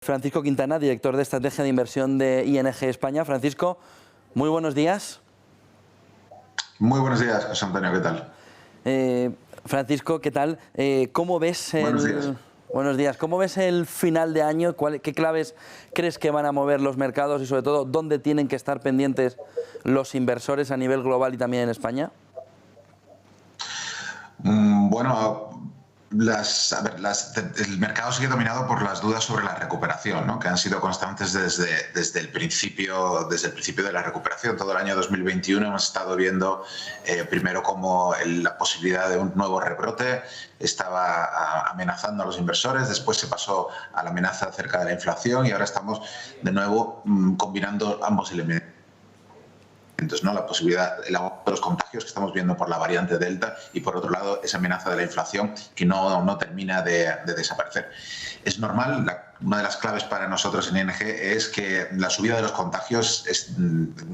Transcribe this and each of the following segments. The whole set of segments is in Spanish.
Francisco Quintana, director de estrategia de inversión de ING España. Francisco, muy buenos días. Muy buenos días, José Antonio, ¿qué tal? Francisco, ¿qué tal? ¿Cómo ves Buenos días. Buenos días. ¿Cómo ves el final de año? ¿Qué claves crees que van a mover los mercados y sobre todo dónde tienen que estar pendientes los inversores a nivel global y también en España? Bueno, el mercado sigue dominado por las dudas sobre la recuperación, ¿no? Que han sido constantes desde el principio de la recuperación. Todo el año 2021 hemos estado viendo primero como la posibilidad de un nuevo rebrote estaba amenazando a los inversores, después se pasó a la amenaza acerca de la inflación y ahora estamos de nuevo combinando ambos elementos, ¿no? La posibilidad, el aumento de los contagios que estamos viendo por la variante Delta y por otro lado esa amenaza de la inflación que no termina de desaparecer. Es normal, una de las claves para nosotros en ING es que la subida de los contagios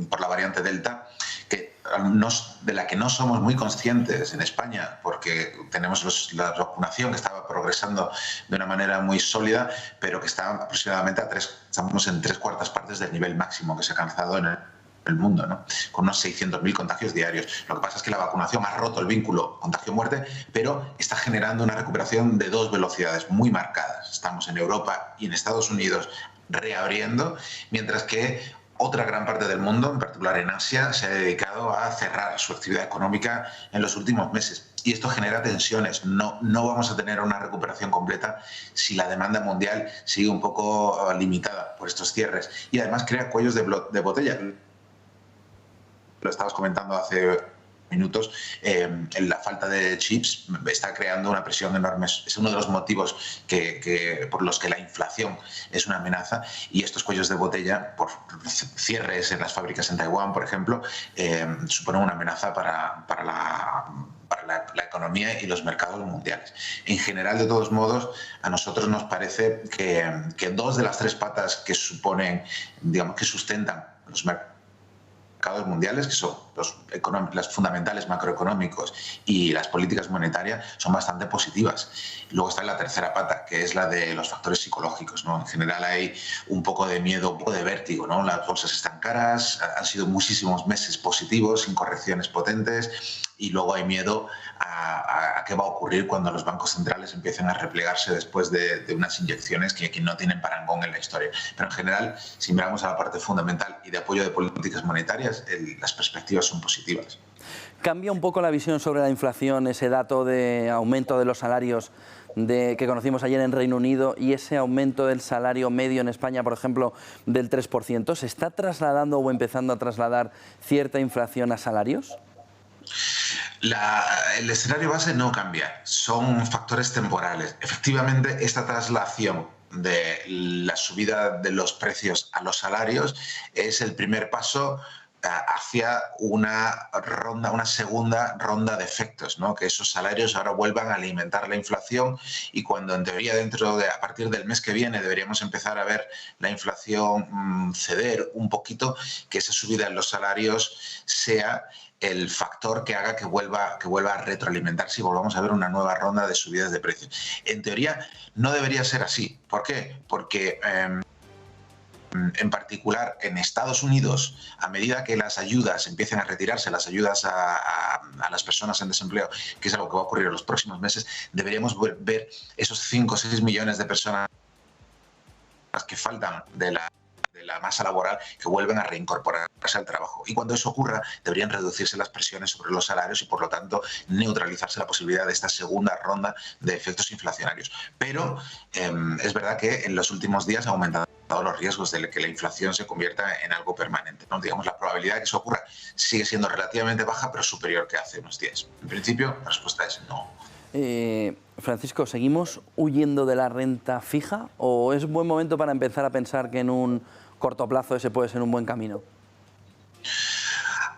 por la variante Delta, de la que no somos muy conscientes en España porque tenemos la vacunación que estaba progresando de una manera muy sólida, pero que está aproximadamente estamos en 3/4 partes del nivel máximo que se ha alcanzado en el mundo, ¿no? Con unos 600.000 contagios diarios. Lo que pasa es que la vacunación ha roto el vínculo contagio-muerte, pero está generando una recuperación de dos velocidades muy marcadas. Estamos en Europa y en Estados Unidos reabriendo, mientras que otra gran parte del mundo, en particular en Asia, se ha dedicado a cerrar su actividad económica en los últimos meses. Y esto genera tensiones. No vamos a tener una recuperación completa si la demanda mundial sigue un poco limitada por estos cierres. Y además crea cuellos de botella. Lo estabas comentando hace minutos, la falta de chips está creando una presión enorme. Es uno de los motivos por los que la inflación es una amenaza y estos cuellos de botella, por cierres en las fábricas en Taiwán, por ejemplo, suponen una amenaza para la economía y los mercados mundiales. En general, de todos modos, a nosotros nos parece que dos de las tres patas que sustentan los mercados mundiales, que son los fundamentales macroeconómicos y las políticas monetarias, son bastante positivas. Luego está la tercera pata, que es la de los factores psicológicos, ¿no? En general hay un poco de miedo, un poco de vértigo, ¿no? Las bolsas están caras, han sido muchísimos meses positivos, sin correcciones potentes, y luego hay miedo a qué va a ocurrir cuando los bancos centrales empiecen a replegarse después de unas inyecciones que no tienen parangón en la historia. Pero en general, si miramos a la parte fundamental y de apoyo de políticas monetarias, las perspectivas son positivas. ¿Cambia un poco la visión sobre la inflación, ese dato de aumento de los salarios que conocimos ayer en Reino Unido y ese aumento del salario medio en España, por ejemplo, del 3%? ¿Se está trasladando o empezando a trasladar cierta inflación a salarios? El escenario base no cambia, son factores temporales. Efectivamente, esta traslación de la subida de los precios a los salarios es el primer paso hacia una segunda ronda de efectos, ¿no? Que esos salarios ahora vuelvan a alimentar la inflación y cuando en teoría a partir del mes que viene deberíamos empezar a ver la inflación ceder un poquito, que esa subida en los salarios sea el factor que haga que vuelva a retroalimentarse y volvamos a ver una nueva ronda de subidas de precios. En teoría no debería ser así. ¿Por qué? Porque en particular en Estados Unidos, a medida que las ayudas empiecen a retirarse, las ayudas a las personas en desempleo, que es algo que va a ocurrir en los próximos meses, deberíamos ver esos 5 o 6 millones de personas que faltan de la masa laboral que vuelven a reincorporarse al trabajo. Y cuando eso ocurra, deberían reducirse las presiones sobre los salarios y, por lo tanto, neutralizarse la posibilidad de esta segunda ronda de efectos inflacionarios. Pero es verdad que en los últimos días ha aumentado los riesgos de que la inflación se convierta en algo permanente, ¿no? Digamos, la probabilidad de que eso ocurra sigue siendo relativamente baja, pero superior que hace unos días. En principio, la respuesta es no. Francisco, ¿seguimos huyendo de la renta fija o es buen momento para empezar a pensar que en un corto plazo ese puede ser un buen camino?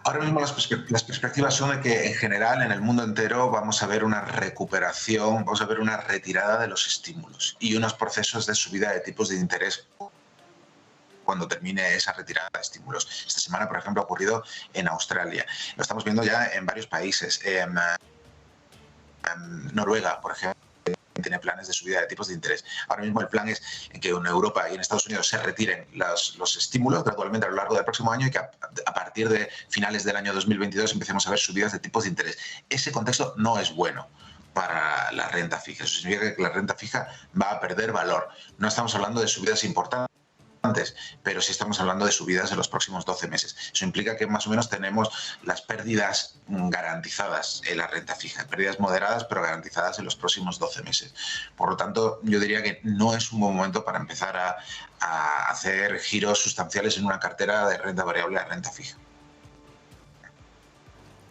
Ahora mismo las perspectivas son de que en general en el mundo entero vamos a ver una recuperación, vamos a ver una retirada de los estímulos y unos procesos de subida de tipos de interés cuando termine esa retirada de estímulos. Esta semana, por ejemplo, ha ocurrido en Australia. Lo estamos viendo ya en varios países. En Noruega, por ejemplo, tiene planes de subida de tipos de interés. Ahora mismo el plan es en que en Europa y en Estados Unidos se retiren los estímulos gradualmente a lo largo del próximo año y que a partir de finales del año 2022 empecemos a ver subidas de tipos de interés. Ese contexto no es bueno para la renta fija. Eso significa que la renta fija va a perder valor. No estamos hablando de subidas importantes, pero sí estamos hablando de subidas en los próximos 12 meses. Eso implica que más o menos tenemos las pérdidas garantizadas en la renta fija, pérdidas moderadas pero garantizadas en los próximos 12 meses. Por lo tanto, yo diría que no es un buen momento para empezar a hacer giros sustanciales en una cartera de renta variable a renta fija.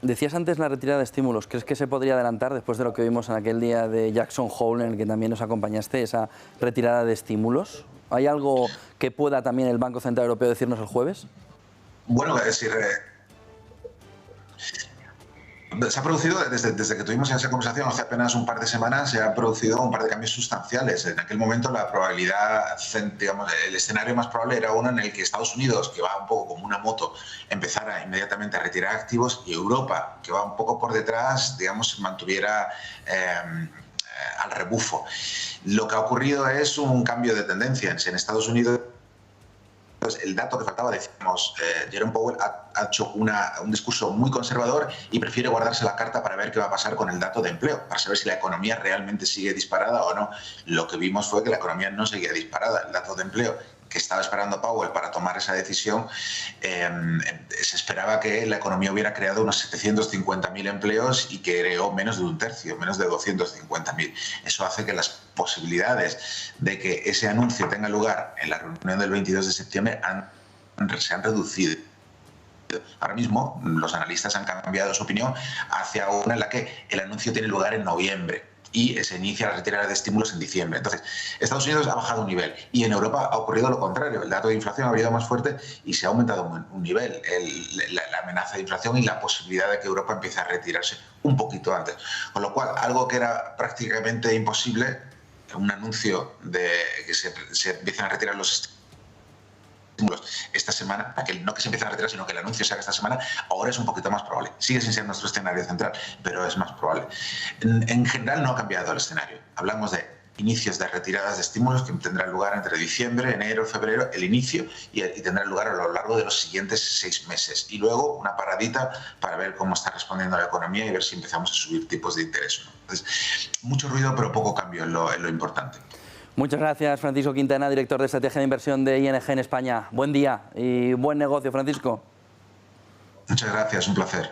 Decías antes la retirada de estímulos. ¿Crees que se podría adelantar después de lo que vimos en aquel día de Jackson Hole, en el que también nos acompañaste, esa retirada de estímulos? ¿Hay algo que pueda también el Banco Central Europeo decirnos el jueves? Bueno, es decir, se ha producido, desde que tuvimos esa conversación hace apenas un par de semanas, se ha producido un par de cambios sustanciales. En aquel momento la probabilidad, digamos, el escenario más probable era uno en el que Estados Unidos, que va un poco como una moto, empezara inmediatamente a retirar activos, y Europa, que va un poco por detrás, digamos, se mantuviera al rebufo. Lo que ha ocurrido es un cambio de tendencia. En Estados Unidos, el dato que faltaba, decíamos, Jerome Powell ha hecho un discurso muy conservador y prefiere guardarse la carta para ver qué va a pasar con el dato de empleo, para saber si la economía realmente sigue disparada o no. Lo que vimos fue que la economía no seguía disparada. El dato de empleo que estaba esperando Powell para tomar esa decisión, se esperaba que la economía hubiera creado unos 750.000 empleos y que creó menos de un tercio, menos de 250.000. Eso hace que las posibilidades de que ese anuncio tenga lugar en la reunión del 22 de septiembre se han reducido. Ahora mismo los analistas han cambiado su opinión hacia una en la que el anuncio tiene lugar en noviembre y se inicia la retirada de estímulos en diciembre. Entonces, Estados Unidos ha bajado un nivel y en Europa ha ocurrido lo contrario. El dato de inflación ha ido más fuerte y se ha aumentado un nivel. La amenaza de inflación y la posibilidad de que Europa empiece a retirarse un poquito antes. Con lo cual, algo que era prácticamente imposible, un anuncio de que se empiecen a retirar los estímulos esta semana, no que se empiece a retirar, sino que el anuncio se haga esta semana, ahora es un poquito más probable. Sigue sin ser nuestro escenario central, pero es más probable. En general no ha cambiado el escenario. Hablamos de inicios de retiradas de estímulos que tendrán lugar entre diciembre, enero, febrero, el inicio, y tendrán lugar a lo largo de los siguientes 6 meses. Y luego una paradita para ver cómo está respondiendo la economía y ver si empezamos a subir tipos de interés o no. Entonces, mucho ruido, pero poco cambio en lo importante. Muchas gracias, Francisco Quintana, director de Estrategia de Inversión de ING en España. Buen día y buen negocio, Francisco. Muchas gracias, un placer.